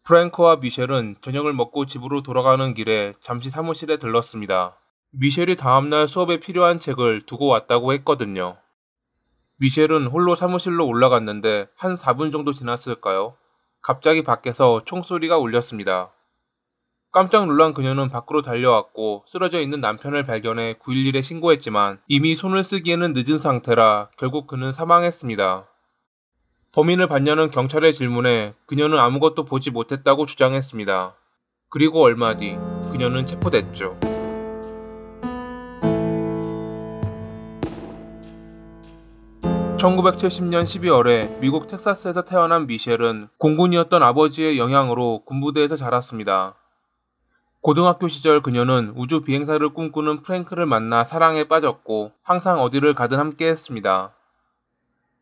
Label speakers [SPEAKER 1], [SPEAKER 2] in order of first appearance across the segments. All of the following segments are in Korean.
[SPEAKER 1] 프랭크와 미셸은 저녁을 먹고 집으로 돌아가는 길에 잠시 사무실에 들렀습니다. 미셸이 다음날 수업에 필요한 책을 두고 왔다고 했거든요. 미셸은 홀로 사무실로 올라갔는데 한 4분 정도 지났을까요? 갑자기 밖에서 총소리가 울렸습니다. 깜짝 놀란 그녀는 밖으로 달려왔고 쓰러져 있는 남편을 발견해 911에 신고했지만 이미 손을 쓰기에는 늦은 상태라 결국 그는 사망했습니다. 범인을 봤냐는 경찰의 질문에 그녀는 아무것도 보지 못했다고 주장했습니다. 그리고 얼마 뒤 그녀는 체포됐죠. 1970년 12월에 미국 텍사스에서 태어난 미셸은 공군이었던 아버지의 영향으로 군부대에서 자랐습니다. 고등학교 시절 그녀는 우주 비행사를 꿈꾸는 프랭크를 만나 사랑에 빠졌고 항상 어디를 가든 함께했습니다.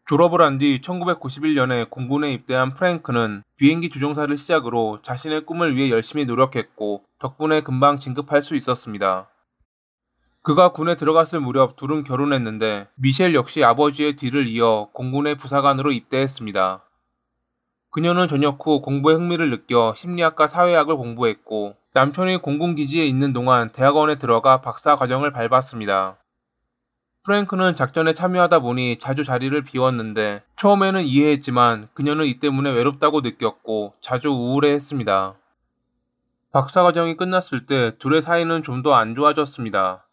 [SPEAKER 1] 졸업을 한 뒤 1991년에 공군에 입대한 프랭크는 비행기 조종사를 시작으로 자신의 꿈을 위해 열심히 노력했고 덕분에 금방 진급할 수 있었습니다. 그가 군에 들어갔을 무렵 둘은 결혼했는데 미셸 역시 아버지의 뒤를 이어 공군의 부사관으로 입대했습니다. 그녀는 전역 후 공부에 흥미를 느껴 심리학과 사회학을 공부했고 남편이 공군기지에 있는 동안 대학원에 들어가 박사 과정을 밟았습니다. 프랭크는 작전에 참여하다 보니 자주 자리를 비웠는데 처음에는 이해했지만 그녀는 이 때문에 외롭다고 느꼈고 자주 우울해했습니다. 박사과정이 끝났을 때 둘의 사이는 좀 더 안 좋아졌습니다.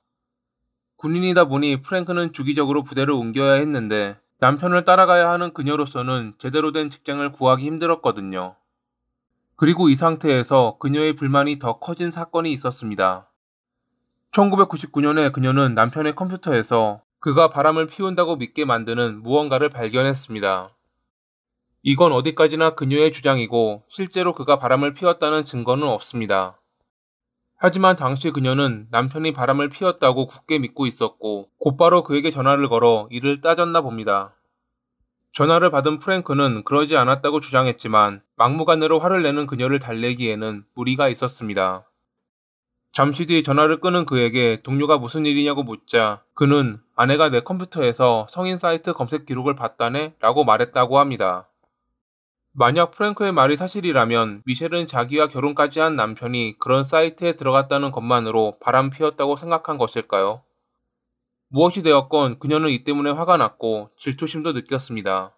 [SPEAKER 1] 군인이다 보니 프랭크는 주기적으로 부대를 옮겨야 했는데 남편을 따라가야 하는 그녀로서는 제대로 된 직장을 구하기 힘들었거든요. 그리고 이 상태에서 그녀의 불만이 더 커진 사건이 있었습니다. 1999년에 그녀는 남편의 컴퓨터에서 그가 바람을 피운다고 믿게 만드는 무언가를 발견했습니다. 이건 어디까지나 그녀의 주장이고 실제로 그가 바람을 피웠다는 증거는 없습니다. 하지만 당시 그녀는 남편이 바람을 피웠다고 굳게 믿고 있었고 곧바로 그에게 전화를 걸어 이를 따졌나 봅니다. 전화를 받은 프랭크는 그러지 않았다고 주장했지만 막무가내로 화를 내는 그녀를 달래기에는 무리가 있었습니다. 잠시 뒤 전화를 끊은 그에게 동료가 무슨 일이냐고 묻자 그는 아내가 내 컴퓨터에서 성인 사이트 검색 기록을 봤다네 라고 말했다고 합니다. 만약 프랭크의 말이 사실이라면 미셸은 자기와 결혼까지 한 남편이 그런 사이트에 들어갔다는 것만으로 바람 피웠다고 생각한 것일까요? 무엇이 되었건 그녀는 이 때문에 화가 났고 질투심도 느꼈습니다.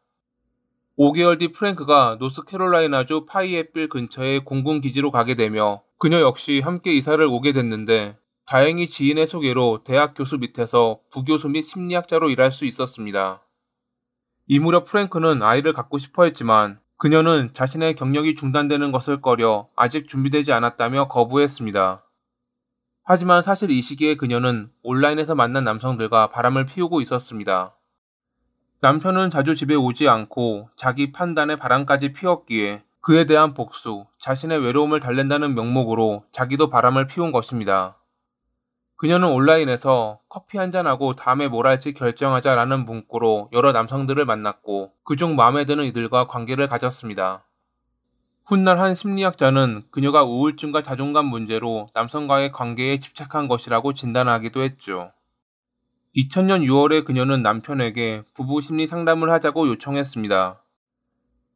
[SPEAKER 1] 5개월 뒤 프랭크가 노스캐롤라이나주 파이애필 근처의 공군 기지로 가게 되며 그녀 역시 함께 이사를 오게 됐는데 다행히 지인의 소개로 대학 교수 밑에서 부교수 및 심리학자로 일할 수 있었습니다. 이 무렵 프랭크는 아이를 갖고 싶어 했지만 그녀는 자신의 경력이 중단되는 것을 꺼려 아직 준비되지 않았다며 거부했습니다. 하지만 사실 이 시기에 그녀는 온라인에서 만난 남성들과 바람을 피우고 있었습니다. 남편은 자주 집에 오지 않고 자기 판단에 바람까지 피웠기에 그에 대한 복수, 자신의 외로움을 달랜다는 명목으로 자기도 바람을 피운 것입니다. 그녀는 온라인에서 커피 한잔하고 다음에 뭘 할지 결정하자라는 문구로 여러 남성들을 만났고 그중 마음에 드는 이들과 관계를 가졌습니다. 훗날 한 심리학자는 그녀가 우울증과 자존감 문제로 남성과의 관계에 집착한 것이라고 진단하기도 했죠. 2000년 6월에 그녀는 남편에게 부부 심리 상담을 하자고 요청했습니다.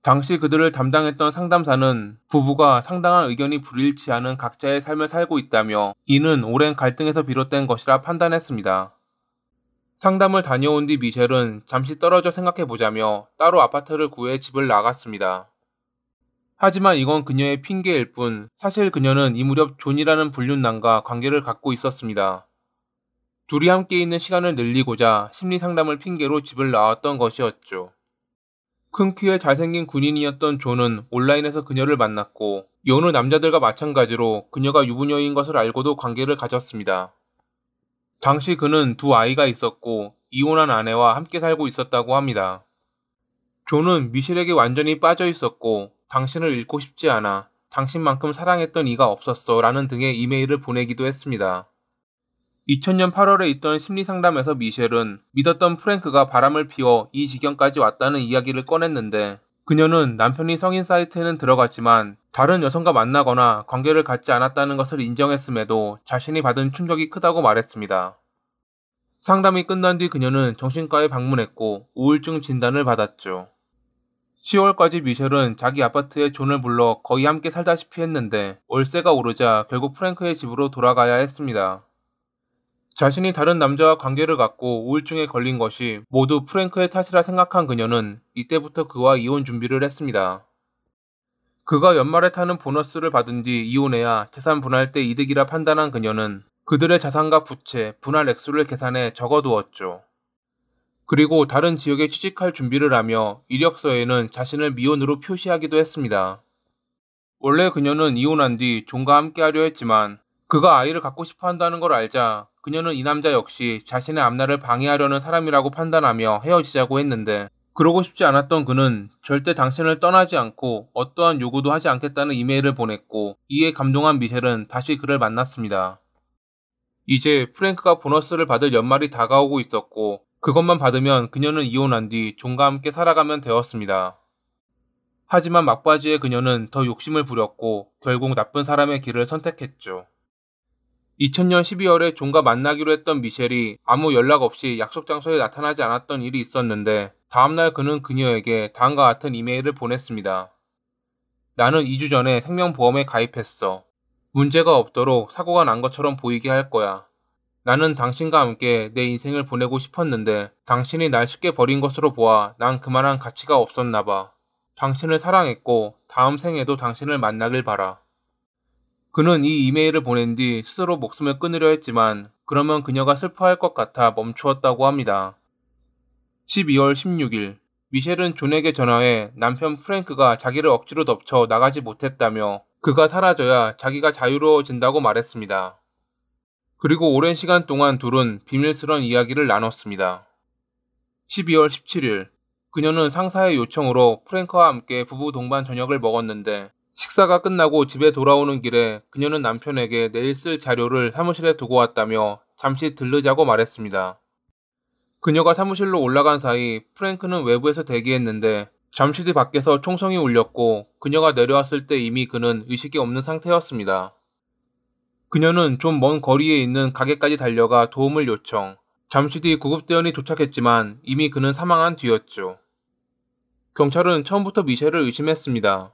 [SPEAKER 1] 당시 그들을 담당했던 상담사는 부부가 상당한 의견이 불일치하는 각자의 삶을 살고 있다며 이는 오랜 갈등에서 비롯된 것이라 판단했습니다. 상담을 다녀온 뒤 미셸은 잠시 떨어져 생각해보자며 따로 아파트를 구해 집을 나갔습니다. 하지만 이건 그녀의 핑계일 뿐 사실 그녀는 이 무렵 존이라는 불륜남과 관계를 갖고 있었습니다. 둘이 함께 있는 시간을 늘리고자 심리상담을 핑계로 집을 나왔던 것이었죠. 큰 키에 잘생긴 군인이었던 존은 온라인에서 그녀를 만났고 여느 남자들과 마찬가지로 그녀가 유부녀인 것을 알고도 관계를 가졌습니다. 당시 그는 두 아이가 있었고 이혼한 아내와 함께 살고 있었다고 합니다. 존은 미셸에게 완전히 빠져 있었고 당신을 잃고 싶지 않아, 당신만큼 사랑했던 이가 없었어 라는 등의 이메일을 보내기도 했습니다. 2000년 8월에 있던 심리상담에서 미셸은 믿었던 프랭크가 바람을 피워 이 지경까지 왔다는 이야기를 꺼냈는데 그녀는 남편이 성인 사이트에는 들어갔지만 다른 여성과 만나거나 관계를 갖지 않았다는 것을 인정했음에도 자신이 받은 충격이 크다고 말했습니다. 상담이 끝난 뒤 그녀는 정신과에 방문했고 우울증 진단을 받았죠. 10월까지 미셸은 자기 아파트에 존을 불러 거의 함께 살다시피 했는데 월세가 오르자 결국 프랭크의 집으로 돌아가야 했습니다. 자신이 다른 남자와 관계를 갖고 우울증에 걸린 것이 모두 프랭크의 탓이라 생각한 그녀는 이때부터 그와 이혼 준비를 했습니다. 그가 연말에 타는 보너스를 받은 뒤 이혼해야 재산 분할 때 이득이라 판단한 그녀는 그들의 자산과 부채, 분할 액수를 계산해 적어두었죠. 그리고 다른 지역에 취직할 준비를 하며 이력서에는 자신을 미혼으로 표시하기도 했습니다. 원래 그녀는 이혼한 뒤 존과 함께하려 했지만 그가 아이를 갖고 싶어 한다는 걸 알자 그녀는 이 남자 역시 자신의 앞날을 방해하려는 사람이라고 판단하며 헤어지자고 했는데 그러고 싶지 않았던 그는 절대 당신을 떠나지 않고 어떠한 요구도 하지 않겠다는 이메일을 보냈고 이에 감동한 미셸은 다시 그를 만났습니다. 이제 프랭크가 보너스를 받을 연말이 다가오고 있었고 그것만 받으면 그녀는 이혼한 뒤 존과 함께 살아가면 되었습니다. 하지만 막바지에 그녀는 더 욕심을 부렸고 결국 나쁜 사람의 길을 선택했죠. 2000년 12월에 존과 만나기로 했던 미셸이 아무 연락 없이 약속 장소에 나타나지 않았던 일이 있었는데 다음날 그는 그녀에게 다음과 같은 이메일을 보냈습니다. 나는 2주 전에 생명보험에 가입했어. 문제가 없도록 사고가 난 것처럼 보이게 할 거야. 나는 당신과 함께 내 인생을 보내고 싶었는데 당신이 날 쉽게 버린 것으로 보아 난 그만한 가치가 없었나 봐. 당신을 사랑했고 다음 생에도 당신을 만나길 바라. 그는 이 이메일을 보낸 뒤 스스로 목숨을 끊으려 했지만 그러면 그녀가 슬퍼할 것 같아 멈추었다고 합니다. 12월 16일 미셸은 존에게 전화해 남편 프랭크가 자기를 억지로 덮쳐 나가지 못했다며 그가 사라져야 자기가 자유로워진다고 말했습니다. 그리고 오랜 시간 동안 둘은 비밀스런 이야기를 나눴습니다. 12월 17일 그녀는 상사의 요청으로 프랭크와 함께 부부 동반 저녁을 먹었는데 식사가 끝나고 집에 돌아오는 길에 그녀는 남편에게 내일 쓸 자료를 사무실에 두고 왔다며 잠시 들르자고 말했습니다. 그녀가 사무실로 올라간 사이 프랭크는 외부에서 대기했는데 잠시 뒤 밖에서 총성이 울렸고 그녀가 내려왔을 때 이미 그는 의식이 없는 상태였습니다. 그녀는 좀 먼 거리에 있는 가게까지 달려가 도움을 요청. 잠시 뒤 구급대원이 도착했지만 이미 그는 사망한 뒤였죠. 경찰은 처음부터 미셸을 의심했습니다.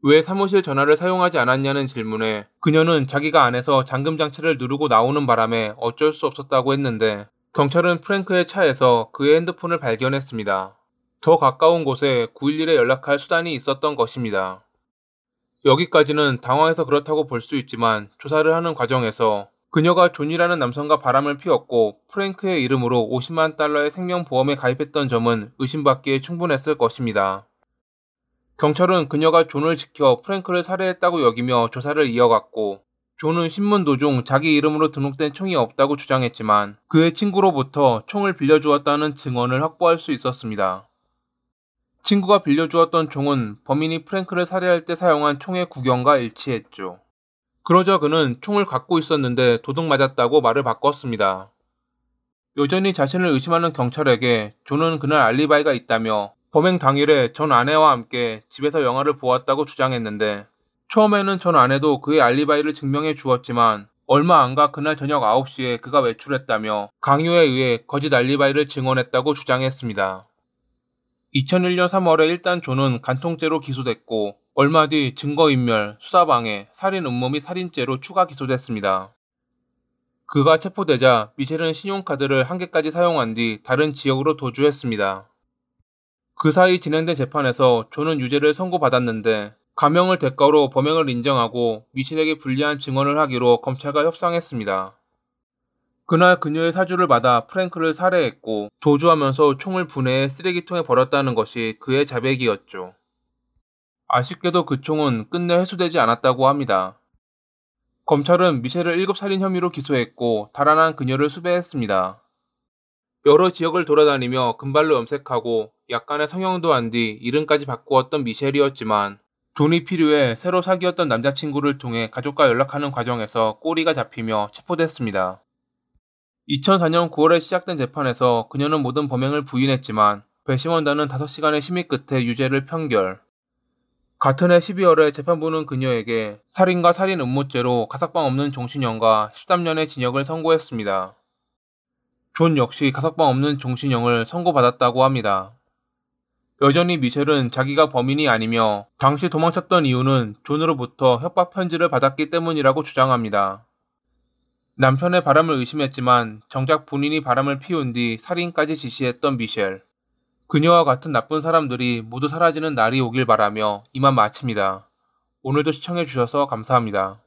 [SPEAKER 1] 왜 사무실 전화를 사용하지 않았냐는 질문에 그녀는 자기가 안에서 잠금 장치를 누르고 나오는 바람에 어쩔 수 없었다고 했는데 경찰은 프랭크의 차에서 그의 핸드폰을 발견했습니다. 더 가까운 곳에 911에 연락할 수단이 있었던 것입니다. 여기까지는 당황해서 그렇다고 볼 수 있지만 조사를 하는 과정에서 그녀가 존이라는 남성과 바람을 피웠고 프랭크의 이름으로 50만 달러의 생명보험에 가입했던 점은 의심받기에 충분했을 것입니다. 경찰은 그녀가 존을 지켜 프랭크를 살해했다고 여기며 조사를 이어갔고 존은 신문 도중 자기 이름으로 등록된 총이 없다고 주장했지만 그의 친구로부터 총을 빌려주었다는 증언을 확보할 수 있었습니다. 친구가 빌려주었던 총은 범인이 프랭크를 살해할 때 사용한 총의 구경과 일치했죠. 그러자 그는 총을 갖고 있었는데 도둑 맞았다고 말을 바꿨습니다. 여전히 자신을 의심하는 경찰에게 존은 그날 알리바이가 있다며 범행 당일에 전 아내와 함께 집에서 영화를 보았다고 주장했는데 처음에는 전 아내도 그의 알리바이를 증명해 주었지만 얼마 안 가 그날 저녁 9시에 그가 외출했다며 강요에 의해 거짓 알리바이를 증언했다고 주장했습니다. 2001년 3월에 일단 존은 간통죄로 기소됐고 얼마 뒤 증거인멸, 수사방해, 살인 음모 및 살인죄로 추가 기소됐습니다. 그가 체포되자 미셸은 신용카드를 한 개까지 사용한 뒤 다른 지역으로 도주했습니다. 그 사이 진행된 재판에서 존은 유죄를 선고받았는데 감형을 대가로 범행을 인정하고 미셸에게 불리한 증언을 하기로 검찰과 협상했습니다. 그날 그녀의 사주를 받아 프랭크를 살해했고 도주하면서 총을 분해해 쓰레기통에 버렸다는 것이 그의 자백이었죠. 아쉽게도 그 총은 끝내 회수되지 않았다고 합니다. 검찰은 미셸을 1급 살인 혐의로 기소했고 달아난 그녀를 수배했습니다. 여러 지역을 돌아다니며 금발로 염색하고 약간의 성형도 한 뒤 이름까지 바꾸었던 미셸이었지만 돈이 필요해 새로 사귀었던 남자친구를 통해 가족과 연락하는 과정에서 꼬리가 잡히며 체포됐습니다. 2004년 9월에 시작된 재판에서 그녀는 모든 범행을 부인했지만 배심원단은 5시간의 심의 끝에 유죄를 판결. 같은 해 12월에 재판부는 그녀에게 살인과 살인 음모죄로 가석방 없는 종신형과 13년의 징역을 선고했습니다. 존 역시 가석방 없는 종신형을 선고받았다고 합니다. 여전히 미셸은 자기가 범인이 아니며 당시 도망쳤던 이유는 존으로부터 협박 편지를 받았기 때문이라고 주장합니다. 남편의 바람을 의심했지만 정작 본인이 바람을 피운 뒤 살인까지 지시했던 미셸. 그녀와 같은 나쁜 사람들이 모두 사라지는 날이 오길 바라며 이만 마칩니다. 오늘도 시청해주셔서 감사합니다.